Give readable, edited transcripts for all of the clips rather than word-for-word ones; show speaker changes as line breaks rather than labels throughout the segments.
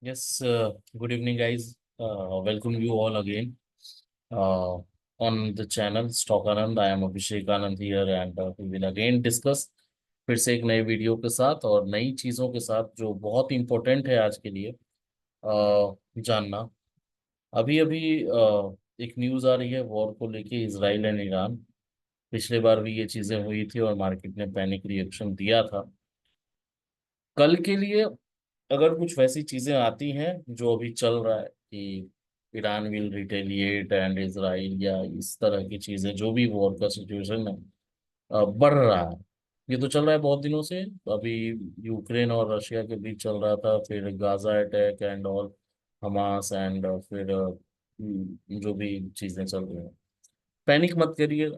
Yes, good evening, guys. Welcome you all again on the channel Stock Anand. I am Abhishek Anand here, and we will again discuss फिर से एक नए video के साथ और नई चीज़ों के साथ जो बहुत इंपॉर्टेंट है आज के लिए जानना। अभी अभी एक न्यूज़ आ रही है वॉर को लेके, इसराइल एंड ईरान। पिछले बार भी ये चीज़ें हुई थी और मार्केट ने पैनिक रिएक्शन दिया था। कल के लिए अगर कुछ वैसी चीजें आती हैं जो अभी चल रहा है कि Iran will retaliate and Israel या इस तरह की चीजें, जो भी वॉर का सिचुएशन है बढ़ रहा है। ये तो चल रहा है बहुत दिनों से। अभी यूक्रेन और रशिया के बीच चल रहा था, फिर Gaza attack and all, Hamas and फिर जो भी चीजें चल रही हैं। पैनिक मत करिए,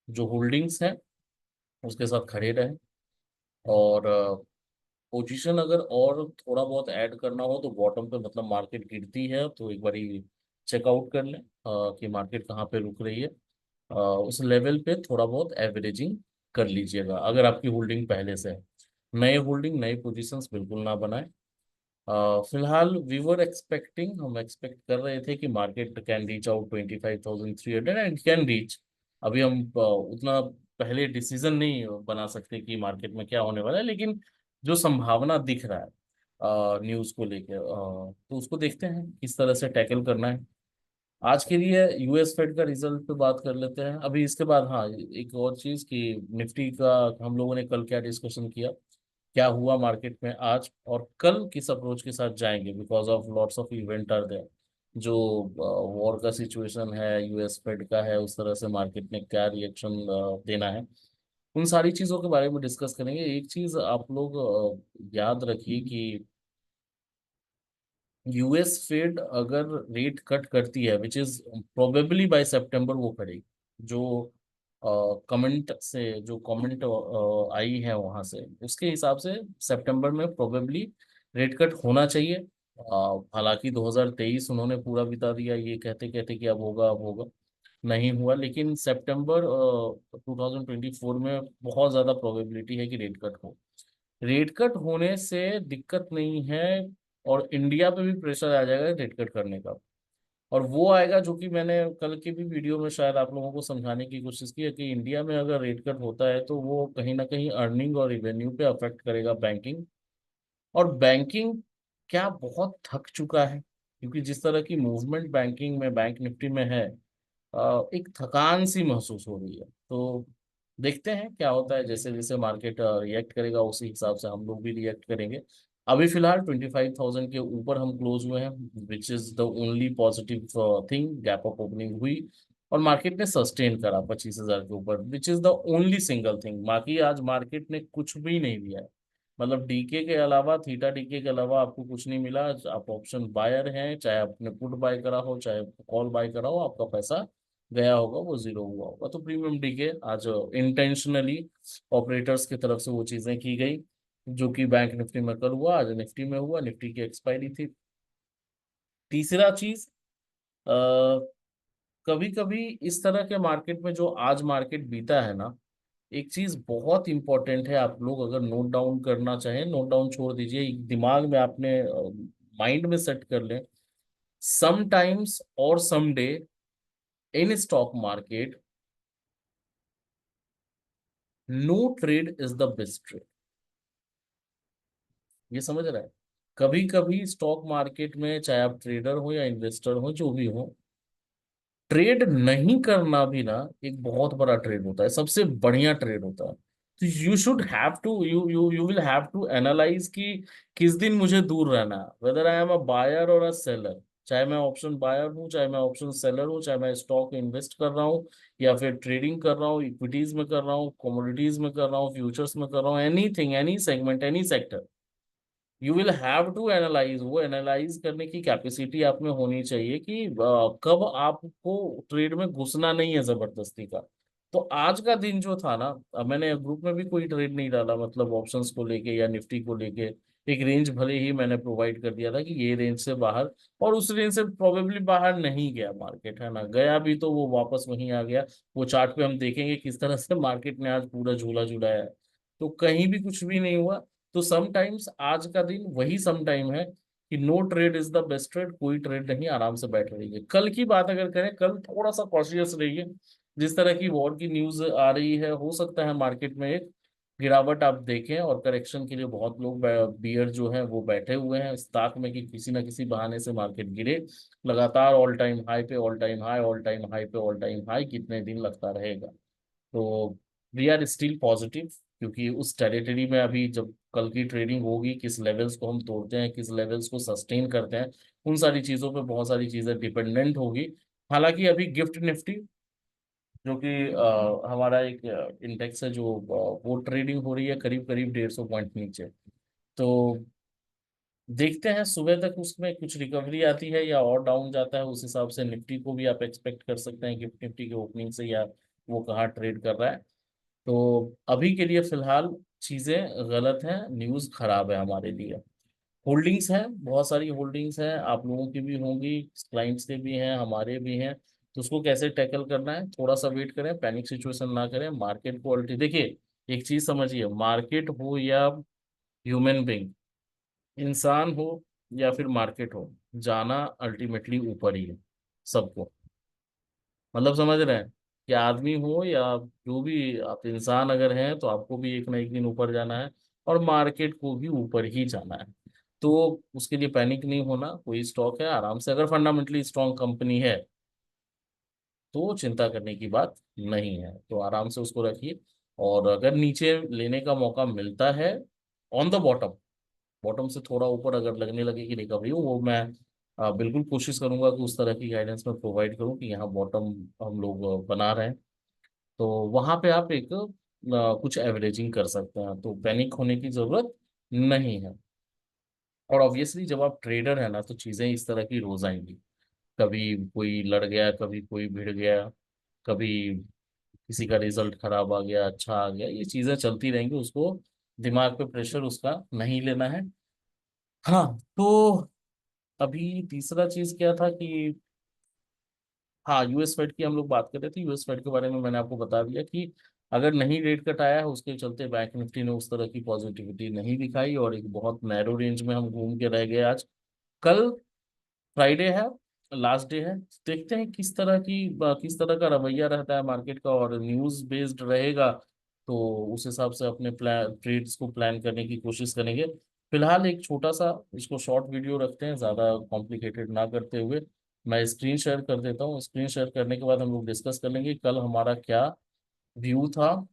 जो होल्डिंग्स हैं उसके साथ खड़े रहें। और पोजीशन अगर और थोड़ा बहुत ऐड करना हो तो बॉटम पे, मतलब मार्केट गिरती है तो एक बारी चेकआउट कर लें कि मार्केट कहाँ पे रुक रही है। उस लेवल पे थोड़ा बहुत एवरेजिंग कर लीजिएगा अगर आपकी होल्डिंग पहले से है। नए होल्डिंग, नए पोजीशंस बिल्कुल ना बनाएं। फिलहाल वी वर एक्सपेक्टिंग, हम एक्सपेक्ट कर रहे थे कि market can reach out 25,300 and can reach. अभी हम उतना पहले डिसीजन नहीं बना सकते कि मार्केट में क्या होने वाला है, लेकिन जो संभावना दिख रहा है न्यूज़ को लेके, तो उसको देखते हैं किस तरह से टैकल करना है। आज के लिए यूएस फेड का रिजल्ट पे बात कर लेते हैं अभी, इसके बाद हाँ एक और चीज़ कि निफ्टी का हम लोगों ने कल क्या डिस्कशन किया, क्या हुआ मार्केट में आज और कल किस अप्रोच के साथ जाएंगे, because of lots of event are there. जो वॉर का सिचुएशन है, यूएस फेड का है, उस तरह से मार्केट ने क्या रिएक्शन देना है, उन सारी चीज़ों के बारे में डिस्कस करेंगे। एक चीज़ आप लोग याद रखिए कि यूएस फेड अगर रेट कट करती है, विच इज प्रोबेबली बाय सितंबर वो करेगी। जो कमेंट से, जो कमेंट आई है वहां से, उसके हिसाब से सितंबर में प्रोबेबली रेट कट होना चाहिए। हालांकि 2023 उन्होंने पूरा बिता दिया ये कहते कहते कि अब होगा अब होगा, नहीं हुआ। लेकिन सितंबर 2024 में बहुत ज्यादा प्रोबेबिलिटी है कि रेट कट हो। रेट कट होने से दिक्कत नहीं है, और इंडिया पे भी प्रेशर आ जाएगा रेट कट करने का। और वो आएगा जो कि मैंने कल की भी वीडियो में शायद आप लोगों को समझाने की कोशिश की है कि इंडिया में अगर रेट कट होता है तो वो कहीं ना कहीं अर्निंग और रिवेन्यू पे अफेक्ट करेगा बैंकिंग। और बैंकिंग क्या बहुत थक चुका है, क्योंकि जिस तरह की मूवमेंट बैंकिंग में, बैंक निफ्टी में है, एक थकान सी महसूस हो रही है। तो देखते हैं क्या होता है, जैसे जैसे मार्केट रिएक्ट करेगा उसी हिसाब से हम लोग भी रिएक्ट करेंगे। अभी फिलहाल 25,000 के ऊपर हम क्लोज हुए हैं, which is the only positive thing. Gap up opening हुई और मार्केट ने सस्टेन करा 25,000 के ऊपर, which is the only single thing. बाकी आज मार्केट ने कुछ भी नहीं दिया है, मतलब डीके के अलावा, थीटा डीके के अलावा आपको कुछ नहीं मिला। आप ऑप्शन बायर हैं, चाहे आपने पुट बाय करा हो चाहे कॉल बाय करा हो, आपका पैसा गया होगा, वो जीरो हुआ होगा। तो प्रीमियम डीके आज इंटेंशनली ऑपरेटर्स की तरफ से वो चीजें की गई, जो कि बैंक निफ्टी में कल हुआ, आज निफ्टी में हुआ। निफ्टी की एक्सपायरी थी। तीसरा चीज, कभी कभी इस तरह के मार्केट में जो आज मार्केट बीता है ना, एक चीज बहुत इंपॉर्टेंट है। आप लोग अगर नोट डाउन करना चाहें, नोट डाउन छोड़ दीजिए, एक दिमाग में आपने माइंड में सेट कर लें। समटाइम्स और someday in stock market, no trade is the best trade. ये समझ रहा है? कभी कभी स्टॉक मार्केट में, चाहे आप ट्रेडर हो या इन्वेस्टर हो, जो भी हो, ट्रेड नहीं करना भी ना एक बहुत बड़ा ट्रेड होता है, सबसे बढ़िया ट्रेड होता है। तो you should have to, you will have to analyse कि किस दिन मुझे दूर रहना है, whether I am a buyer और अ सेलर। चाहे मैं ऑप्शन बायर हूँ, चाहे मैं ऑप्शन सेलर हूँ, चाहे मैं स्टॉक इन्वेस्ट कर रहा हूँ या फिर ट्रेडिंग कर रहा हूँ, इक्विटीज में कर रहा हूँ, कमोडिटीज में कर रहा हूँ, फ्यूचर्स में कर रहा हूँ, anything, any segment, any sector, you will have to analyse. वो एनालाइज करने की कैपेसिटी आप में होनी चाहिए कि कब आपको ट्रेड में घुसना नहीं है जबरदस्ती का। तो आज का दिन जो था ना, मैंने ग्रुप में भी कोई ट्रेड नहीं डाला, मतलब ऑप्शंस को लेके या निफ्टी को लेके। एक रेंज भले ही मैंने प्रोवाइड कर दिया था कि ये रेंज से बाहर, और उस रेंज से प्रोबेबली बाहर नहीं गया मार्केट, है ना, गया भी तो वो वापस वहीं आ गया। वो चार्ट पे हम देखेंगे किस तरह से मार्केट ने आज पूरा झूला झूलाया है। तो कहीं भी कुछ भी नहीं हुआ। तो समटाइम्स आज का दिन वही सम टाइम है कि no trade is the best trade, कोई ट्रेड नहीं, आराम से बैठ रहिए। कल की बात अगर करें, कल थोड़ा सा कॉशियस रहिए। जिस तरह की वॉर की न्यूज आ रही है, हो सकता है मार्केट में एक गिरावट आप देखें, और करेक्शन के लिए बहुत लोग बियर जो है वो बैठे हुए हैं इस ताक में कि किसी ना किसी बहाने से मार्केट गिरे। लगातार ऑल टाइम हाई पे all time high, all time high पे ऑल टाइम हाई, कितने दिन लगता रहेगा। तो वी आर स्टिल पॉजिटिव, क्योंकि उस टेरिटरी में अभी जब कल की ट्रेडिंग होगी, किस लेवल्स को हम तोड़ते हैं, किस लेवल्स को सस्टेन करते हैं, उन सारी चीजों पे बहुत सारी चीजें डिपेंडेंट होगी। हालांकि अभी गिफ्ट निफ्टी जो कि हमारा एक इंडेक्स है, जो वो ट्रेडिंग हो रही है करीब करीब 150 पॉइंट नीचे। तो देखते हैं सुबह तक उसमें कुछ रिकवरी आती है या और डाउन जाता है, उस हिसाब से निफ्टी को भी आप एक्सपेक्ट कर सकते हैं गिफ्ट निफ्टी के ओपनिंग से, या वो कहाँ ट्रेड कर रहा है। तो अभी के लिए फिलहाल चीजें गलत हैं, न्यूज खराब है हमारे लिए। होल्डिंग्स हैं, बहुत सारी होल्डिंग्स हैं, आप लोगों की भी होंगी, क्लाइंट्स के भी हैं, हमारे भी हैं। तो उसको कैसे टैकल करना है, थोड़ा सा वेट करें, पैनिक सिचुएशन ना करें, मार्केट को अल्टी देखिए। एक चीज समझिए, मार्केट हो या ह्यूमन बीइंग, इंसान हो या फिर मार्केट हो, जाना अल्टीमेटली ऊपर ही है सबको। मतलब समझ रहे हैं, कि आदमी हो या जो भी आप इंसान अगर हैं, तो आपको भी एक ना एक दिन ऊपर जाना है, और मार्केट को भी ऊपर ही जाना है। तो उसके लिए पैनिक नहीं होना, कोई स्टॉक है आराम से, अगर फंडामेंटली स्ट्रांग कंपनी है तो चिंता करने की बात नहीं है, तो आराम से उसको रखिए। और अगर नीचे लेने का मौका मिलता है ऑन द बॉटम, बॉटम से थोड़ा ऊपर अगर लगने लगे कि रिकवरी हो, वो मैं बिल्कुल कोशिश करूंगा कि उस तरह की गाइडेंस में प्रोवाइड करूं कि यहाँ बॉटम हम लोग बना रहे हैं। तो वहां पे आप एक कुछ एवरेजिंग कर सकते हैं, तो पैनिक होने की जरूरत नहीं है। और ऑब्वियसली जब आप ट्रेडर है ना, तो चीजें इस तरह की रोज आएंगी। कभी कोई लड़ गया, कभी कोई भिड़ गया, कभी किसी का रिजल्ट खराब आ गया, अच्छा आ गया, ये चीजें चलती रहेंगी। उसको दिमाग पे प्रेशर उसका नहीं लेना है। हाँ, तो अभी तीसरा चीज क्या था कि, हाँ, यूएस फेड की हम लोग बात कर रहे थे। यूएस फेड के बारे में मैंने आपको बता दिया कि अगर नहीं रेट कट आया है, उसके चलते बैंक निफ्टी ने उस तरह की पॉजिटिविटी नहीं दिखाई, और एक बहुत नैरो रेंज में हम घूम के रह गए आज। कल फ्राइडे है, लास्ट डे है, देखते हैं किस तरह का रवैया रहता है मार्केट का, और न्यूज बेस्ड रहेगा तो उस हिसाब से अपने प्लान ट्रेड्स को प्लान करने की कोशिश करेंगे। फिलहाल एक छोटा सा इसको शॉर्ट वीडियो रखते हैं, ज़्यादा कॉम्प्लिकेटेड ना करते हुए। मैं स्क्रीन शेयर कर देता हूँ, स्क्रीन शेयर करने के बाद हम लोग डिस्कस कर लेंगे कल हमारा क्या व्यू था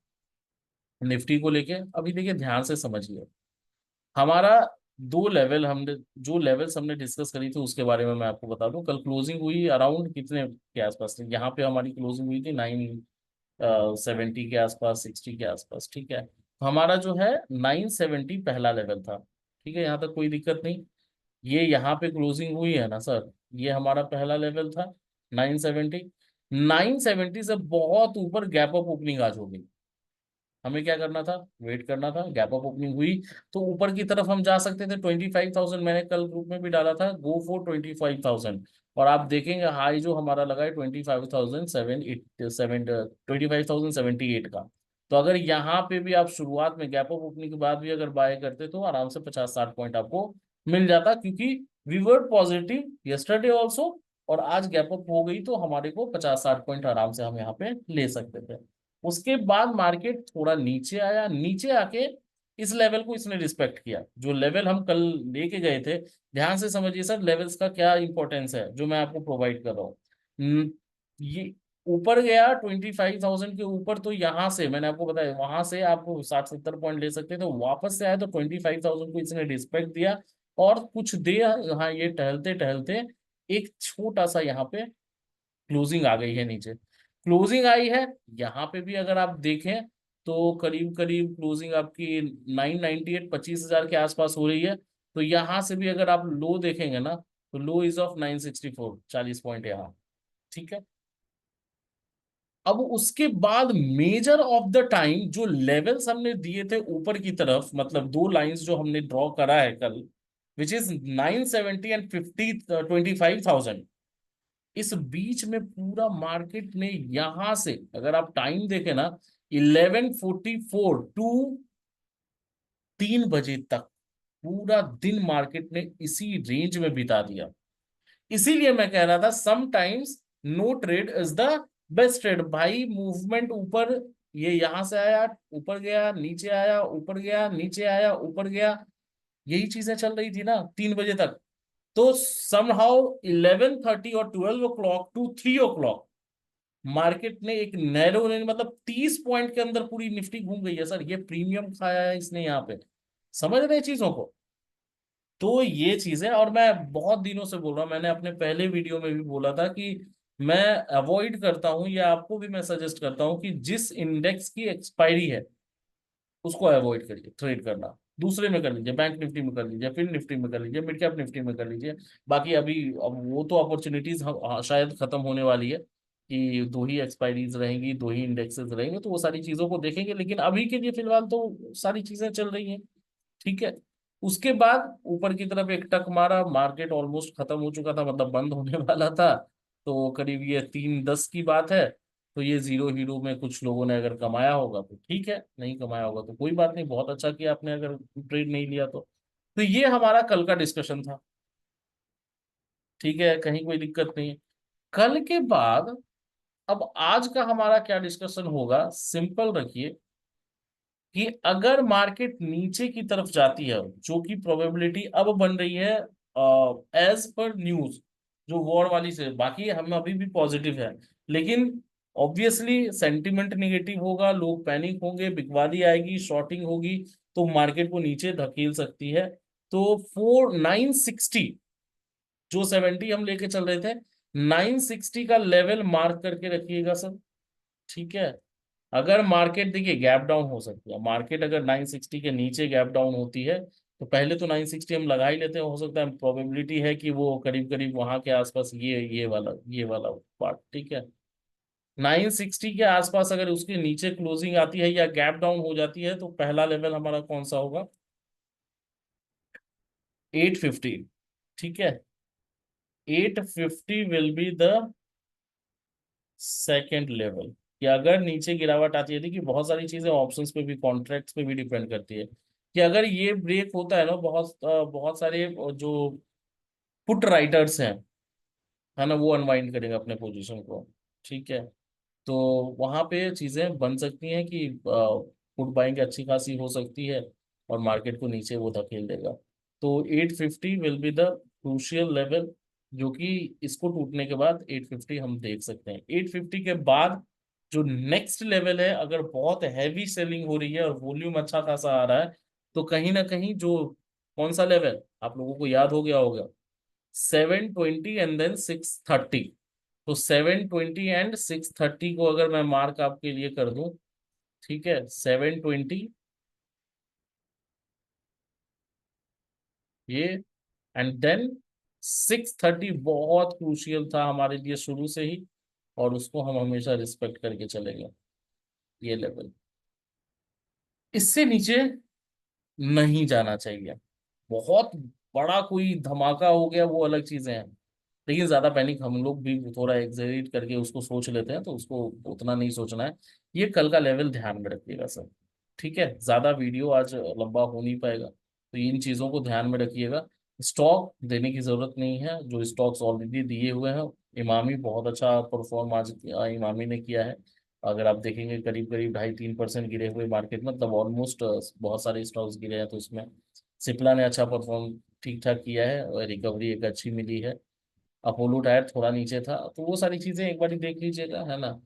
निफ्टी को लेके। अभी देखिए ध्यान से समझिए, हमारा दो लेवल, हमने जो लेवल्स हमने डिस्कस करी थी उसके बारे में मैं आपको बता दूं। कल क्लोजिंग हुई अराउंड कितने के आसपास थी, यहाँ पे हमारी क्लोजिंग हुई थी 970 के आसपास, 60 के आसपास, ठीक है। तो हमारा जो है 970 पहला लेवल था, ठीक है, यहाँ तक कोई दिक्कत नहीं। ये यहाँ पे क्लोजिंग हुई है ना सर, ये हमारा पहला लेवल था 970। 970 से बहुत ऊपर गैप अप ओपनिंग आज हो गई। हमें क्या करना था, वेट करना था, गैप अप ओपनिंग हुई तो ऊपर की तरफ हम जा सकते थे 25,000। मैंने कल ग्रुप में भी डाला था, गो फॉर 25,000। और आप देखेंगे हाई जो हमारा लगा है 25,078 का। तो अगर यहाँ पे भी आप शुरुआत में गैप अप ओपनिंग के बाद भी अगर बाय करते तो आराम से 50-60 पॉइंट आपको मिल जाता, क्योंकि we were positive yesterday also, और आज गैप अप हो गई तो हमारे को 50-60 पॉइंट आराम से हम यहाँ पे ले सकते थे। उसके बाद मार्केट थोड़ा नीचे आया, नीचे आके इस लेवल को इसने रिस्पेक्ट किया, जो लेवल हम कल लेके गए थे। ध्यान से समझिए सर, लेवल्स का क्या इंपॉर्टेंस है जो मैं आपको प्रोवाइड कर रहा हूँ। ये ऊपर गया 25,000 के ऊपर, तो यहाँ से मैंने आपको बताया, वहां से आप 60-70 पॉइंट ले सकते थे, तो वापस से आया तो 25,000 को इसने रिस्पेक्ट दिया। और कुछ दे, हाँ, ये टहलते टहलते एक छोटा सा यहाँ पे क्लोजिंग आ गई है नीचे, क्लोजिंग आई है। यहाँ पे भी अगर आप देखें तो करीब करीब क्लोजिंग आपकी 998, 25,000 के आसपास हो रही है। तो यहाँ से भी अगर आप लो देखेंगे ना, तो लो इज ऑफ 964, 40 पॉइंट यहाँ, ठीक है। अब उसके बाद मेजर ऑफ द टाइम जो लेवल्स हमने दिए थे ऊपर की तरफ, मतलब दो लाइंस जो हमने ड्रॉ करा है कल, विच इज 970 एंड 25,000। इस बीच में पूरा मार्केट ने यहां से, अगर आप टाइम देखें ना, 11:44 टू 3 बजे तक पूरा दिन मार्केट ने इसी रेंज में बिता दिया। इसीलिए मैं कह रहा था sometimes no trade is the best trade भाई। मूवमेंट ऊपर, ये यहां से आया ऊपर गया, नीचे आया ऊपर गया, नीचे आया ऊपर गया, यही चीजें चल रही थी ना 3 बजे तक। तो समहाउ 11:30 और 12 o'clock टू 3 o'clock मार्केट ने एक नैरो रेंज, मतलब 30 पॉइंट के अंदर पूरी निफ्टी घूम गई है सर। ये प्रीमियम खाया है इसने यहाँ पे। समझ रहे हैं चीजों को? तो ये चीज है, और मैं बहुत दिनों से बोल रहा हूँ, मैंने अपने पहले वीडियो में भी बोला था कि मैं अवॉइड करता हूँ, या आपको भी मैं सजेस्ट करता हूँ कि जिस इंडेक्स की एक्सपायरी है उसको अवॉइड करिए ट्रेड करना। दूसरे में कर लीजिए, बैंक निफ्टी में कर लीजिए, फिर निफ्टी में कर लीजिए, मिड कैप निफ्टी में कर लीजिए। बाकी अभी अब वो तो अपॉर्चुनिटीज शायद खत्म होने वाली है कि 2 ही एक्सपायरीज रहेंगी, 2 ही इंडेक्सेस रहेंगे, तो वो सारी चीजों को देखेंगे। लेकिन अभी के लिए फिलहाल तो सारी चीजें चल रही हैं, ठीक है। उसके बाद ऊपर की तरफ एक टक मारा, मार्केट ऑलमोस्ट खत्म हो चुका था, मतलब बंद होने वाला था। तो करीब ये 3:10 की बात है। तो ये जीरो हीरो में कुछ लोगों ने अगर कमाया होगा तो ठीक है, नहीं कमाया होगा तो कोई बात नहीं, बहुत अच्छा किया आपने अगर ट्रेड नहीं लिया तो ये हमारा कल का डिस्कशन था, ठीक है, कहीं कोई दिक्कत नहीं है। कल के बाद अब आज का हमारा क्या डिस्कशन होगा, सिंपल रखिए कि अगर मार्केट नीचे की तरफ जाती है, जो कि प्रोबेबिलिटी अब बन रही है एज पर न्यूज, जो वॉर वाली से, बाकी हम अभी भी पॉजिटिव है, लेकिन ऑब्वियसली सेंटिमेंट निगेटिव होगा, लोग पैनिक होंगे, बिकवाली आएगी, शॉर्टिंग होगी, तो मार्केट को नीचे धकेल सकती है। तो 4960, जो 70 हम लेके चल रहे थे, 960 का लेवल मार्क करके रखिएगा सर, ठीक है। अगर मार्केट देखिए गैप डाउन हो सकती है, मार्केट अगर 960 के नीचे गैप डाउन होती है तो पहले तो 960 हम लगा ही लेते हैं, हो सकता है प्रोबेबिलिटी है कि वो करीब करीब वहां के आसपास, ये वाला पार्ट, ठीक है। 960 के आसपास अगर उसके नीचे क्लोजिंग आती है या गैप डाउन हो जाती है तो पहला लेवल हमारा कौन सा होगा? 850, ठीक है। 850 will be the second level. कि अगर नीचे गिरावट आती है, देखिए बहुत सारी चीजें ऑप्शंस पे भी, कॉन्ट्रैक्ट्स पे भी डिपेंड करती है, कि अगर ये ब्रेक होता है ना, बहुत सारे जो पुट राइटर्स हैं, है ना, वो अनवाइंड करेंगे अपने पोजीशन को, ठीक है। तो वहां पे चीजें बन सकती हैं कि पुट बाइंग अच्छी खासी हो सकती है और मार्केट को नीचे वो धकेल देगा। तो 850 will be the crucial level, जो कि इसको टूटने के बाद 850 हम देख सकते हैं। 850 के बाद जो नेक्स्ट लेवल है, अगर बहुत हैवी सेलिंग हो रही है और वॉल्यूम अच्छा खासा आ रहा है, तो कहीं ना कहीं जो, कौन सा लेवल आप लोगों को याद हो गया होगा, 720 एंड देन 630। तो 720 एंड 630 को अगर मैं मार्क आपके लिए कर दूं, ठीक है, 720 ये, एंड देन 630 बहुत क्रूशियल था हमारे लिए शुरू से ही, और उसको हम हमेशा रिस्पेक्ट करके चलेंगे, ये लेवल। इससे नीचे नहीं जाना चाहिए। बहुत बड़ा कोई धमाका हो गया वो अलग चीजें हैं, लेकिन ज्यादा पैनिक हम लोग भी थोड़ा एग्जेजरेट करके उसको सोच लेते हैं, तो उसको उतना नहीं सोचना है। ये कल का लेवल ध्यान में रखिएगा सर, ठीक है। ज्यादा वीडियो आज लंबा हो नहीं पाएगा, तो इन चीजों को ध्यान में रखिएगा। स्टॉक देने की जरूरत नहीं है, जो स्टॉक्स ऑलरेडी दिए हुए हैं। इमामी बहुत अच्छा परफॉर्म आज इमामी ने किया है। अगर आप देखेंगे करीब करीब 2.5-3% गिरे हुए मार्केट में, मतलब ऑलमोस्ट बहुत सारे स्टॉक्स गिरे हैं, तो उसमें सिप्ला ने अच्छा परफॉर्म ठीक ठाक किया है और रिकवरी एक अच्छी मिली है। अपोलो टायर थोड़ा नीचे था, तो वो सारी चीजें एक बार देख लीजिएगा, है ना।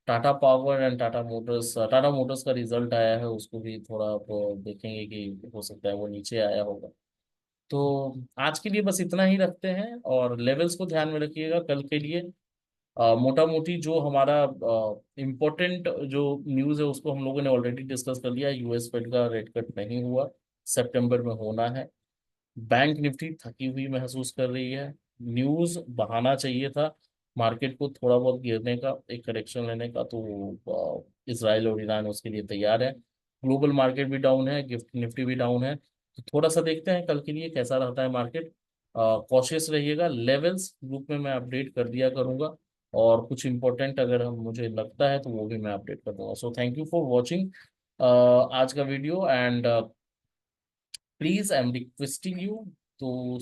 Tata power and Tata Motors का रिजल्ट आया है, उसको भी थोड़ा आप देखेंगे कि हो सकता है वो नीचे आया होगा। तो आज के लिए बस इतना ही रखते हैं, और लेवल्स को ध्यान में रखिएगा कल के लिए। मोटा मोटी जो हमारा इम्पोर्टेंट जो न्यूज़ है उसको हम लोगों ने ऑलरेडी डिस्कस कर लिया। यूएस फेड का रेट कट नहीं हुआ, सितंबर में होना है। बैंक निफ्टी थकी हुई महसूस कर रही है। न्यूज बहाना चाहिए था मार्केट को थोड़ा बहुत गिरने का, एक करेक्शन लेने का, तो इसराइल और ईरान उसके लिए तैयार है। ग्लोबल मार्केट भी डाउन है, गिफ्ट निफ्टी भी डाउन है, तो थोड़ा सा देखते हैं कल के लिए कैसा रहता है मार्केट। कॉशियस रहिएगा। लेवल्स ग्रुप में मैं अपडेट कर दिया करूंगा, और कुछ इंपॉर्टेंट अगर हम मुझे लगता है तो वो भी मैं अपडेट कर दूंगा। So thank you for watching आज का video, and please I am requesting you, तो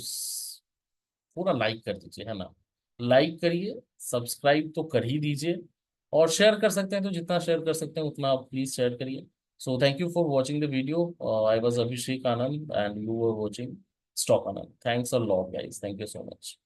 पूरा लाइक कर दीजिए, है ना। लाइक करिए, सब्सक्राइब तो कर ही दीजिए, और शेयर कर सकते हैं तो जितना शेयर कर सकते हैं उतना आप प्लीज शेयर करिए। So thank you for watching the video. I was Abhishek Anand and you were watching stock Anand. Thanks a lot guys, thank you so much.